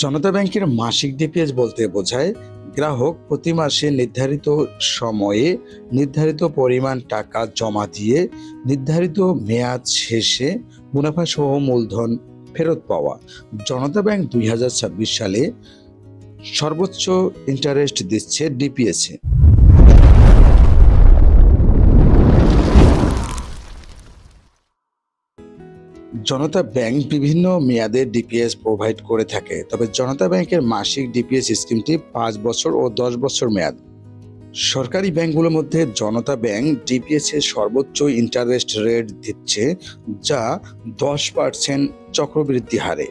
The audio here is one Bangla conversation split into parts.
জনতা ব্যাংকের মাসিক ডিপিএস বলতে বোঝায় গ্রাহক প্রতি মাসে নির্ধারিত সময়ে নির্ধারিত পরিমাণ টাকা জমা দিয়ে নির্ধারিত মেয়াদ শেষে মুনাফা সহ মূলধন ফেরত পাওয়া। জনতা ব্যাংক 2026 সালে সর্বোচ্চ ইন্টারেস্ট দিচ্ছে ডিপিএসে। জনতা ব্যাংক বিভিন্ন মেয়াদে ডিপিএস প্রোভাইড করে থাকে, তবে জনতা ব্যাংকের মাসিক ডিপিএস স্কিমটি 5 বছর ও 10 বছর মেয়াদ। সরকারি ব্যাংকগুলোর মধ্যে জনতা ব্যাংক ডিপিএস এর সর্বোচ্চ ইন্টারেস্ট রেট দিচ্ছে, যা 10% চক্রবৃদ্ধি হারে।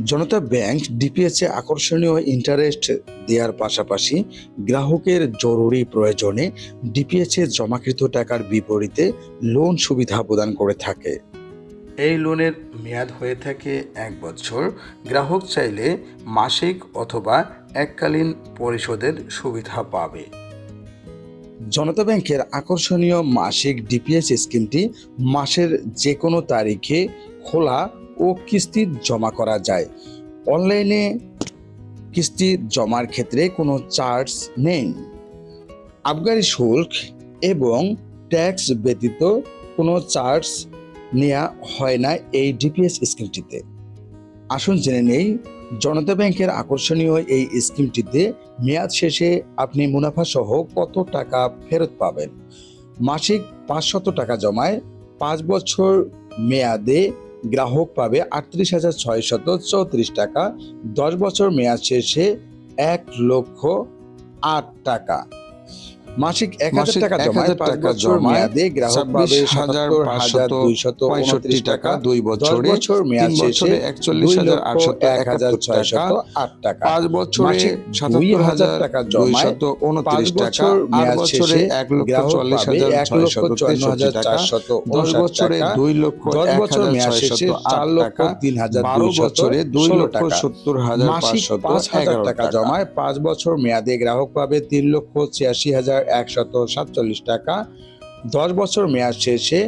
জনতা ব্যাংক ডিপিএস এ আকর্ষণীয় ইন্টারেস্ট দেওয়ার পাশাপাশি গ্রাহকের জরুরি প্রয়োজনে ডিপিএস এ জমাকৃত টাকার বিপরীতে লোন সুবিধা প্রদান করে থাকে। এই লোনের মেয়াদ হয়ে থাকে 1 বছর। গ্রাহক চাইলে মাসিক অথবা এককালীন পরিশোধের সুবিধা পাবে। জনতা ব্যাংকের আকর্ষণীয় মাসিক ডিপিএস স্কিমটি মাসের যে কোনো তারিখে খোলা ও কিস্তি জমা করা যায়। অনলাইনে কিস্তি জমার ক্ষেত্রে কোনো চার্জ নেই। আবগারি শুল্ক এবং ট্যাক্স ব্যতীত কোনো চার্জ নেওয়া হয় না এই ডিপিএস স্কিমটিতে। আসুন জেনে নেই জনতা ব্যাংকের আকর্ষণীয় এই স্কিমটিতে মেয়াদ শেষে আপনি মুনাফা সহ কত টাকা ফেরত পাবেন। মাসিক 500 টাকা জমায় 5 বছর মেয়াদে গ্রাহক পাবে 38,634 টাকা। 10 বছর মেয়াদ শেষে 1,08,000 টাকা। মাসিক 1,000 টাকা জমায় 5 বছর মেয়াদে গ্রাহক পাবে 77,229 টাকা। 2 বছর মেয়াদ শেষে 41,801 টাকা। 5 বছরে 77,000 টাকা জমায় 5 বছর মেয়াদ শেষে 1,54,634 টাকা। 10 বছরে 4,03,216 টাকা জমায় 5 বছর মেয়াদে গ্রাহক পাবে 3,86,147 টাকা। 10 বছর মেয়াদ শেষে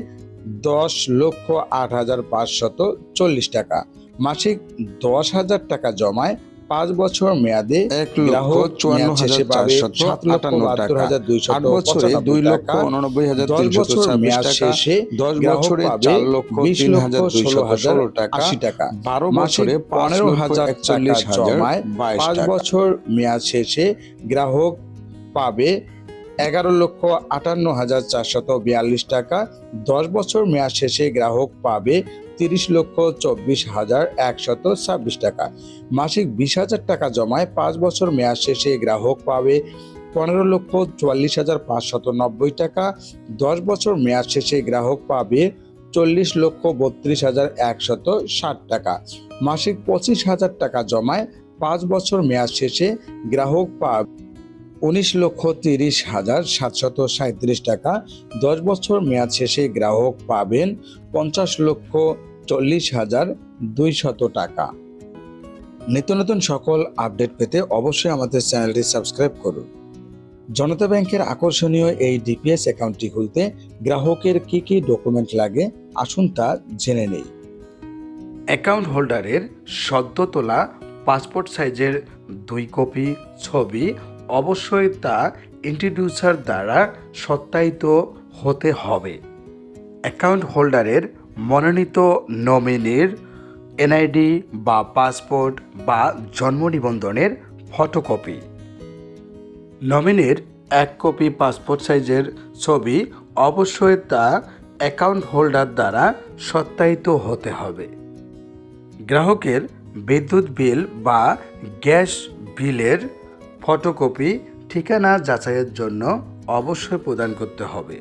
10,08,540 টাকা। মাসিক 10,000 টাকা জমায় 5 বছর মেয়াদে গ্রাহক 54,458 টাকা। 8 বছরে 2,89,326 শেষে 10 বছরে 4,20,316 টাকা। 12 বছরে 15,000 টাকা জমায় 5 বছর মেয়াদ শেষে গ্রাহক পাবে 11,58,442 টাকা। 10 বছর মেয়াদ শেষে গ্রাহক পাবে 30,24,126 টাকা। মাসিক 20,000 টাকা জমায় 5 বছর মেয়াদ শেষে গ্রাহক পাবে 15,44,590 টাকা। 10 বছর মেয়াদ শেষে গ্রাহক পাবে 40,32,160 টাকা। মাসিক 25,000 টাকা জমায় 5 বছর মেয়াদ শেষে গ্রাহক পাবে 19,30,737 টাকা। 10 বছর মেয়াদ শেষে গ্রাহক পাবেন 50,40,200 টাকা। নিত্য নতুন সকল আপডেট পেতে অবশ্যই আমাদের চ্যানেলটি সাবস্ক্রাইব করুন। জনতা ব্যাংকের আকর্ষণীয় এই ডিপিএস অ্যাকাউন্টটি খুলতে গ্রাহকের কি কি ডকুমেন্ট লাগে আসুন তা জেনে নেই। অ্যাকাউন্ট হোল্ডারের সদ্য তোলা পাসপোর্ট সাইজের 2 কপি ছবি অবশ্যই তা ইন্ট্রোডিউসার দ্বারা সত্যায়িত হতে হবে। অ্যাকাউন্ট হোল্ডারের মনোনীত নমিনির এনআইডি বা পাসপোর্ট বা জন্ম নিবন্ধনের ফটোকপি। নমিনির 1 কপি পাসপোর্ট সাইজের ছবি অবশ্যই তা অ্যাকাউন্ট হোল্ডার দ্বারা সত্যায়িত হতে হবে। গ্রাহকের বিদ্যুৎ বিল বা গ্যাস বিলের ফটোকপি ঠিকানা যাচাইয়ের জন্য অবশ্যই প্রদান করতে হবে।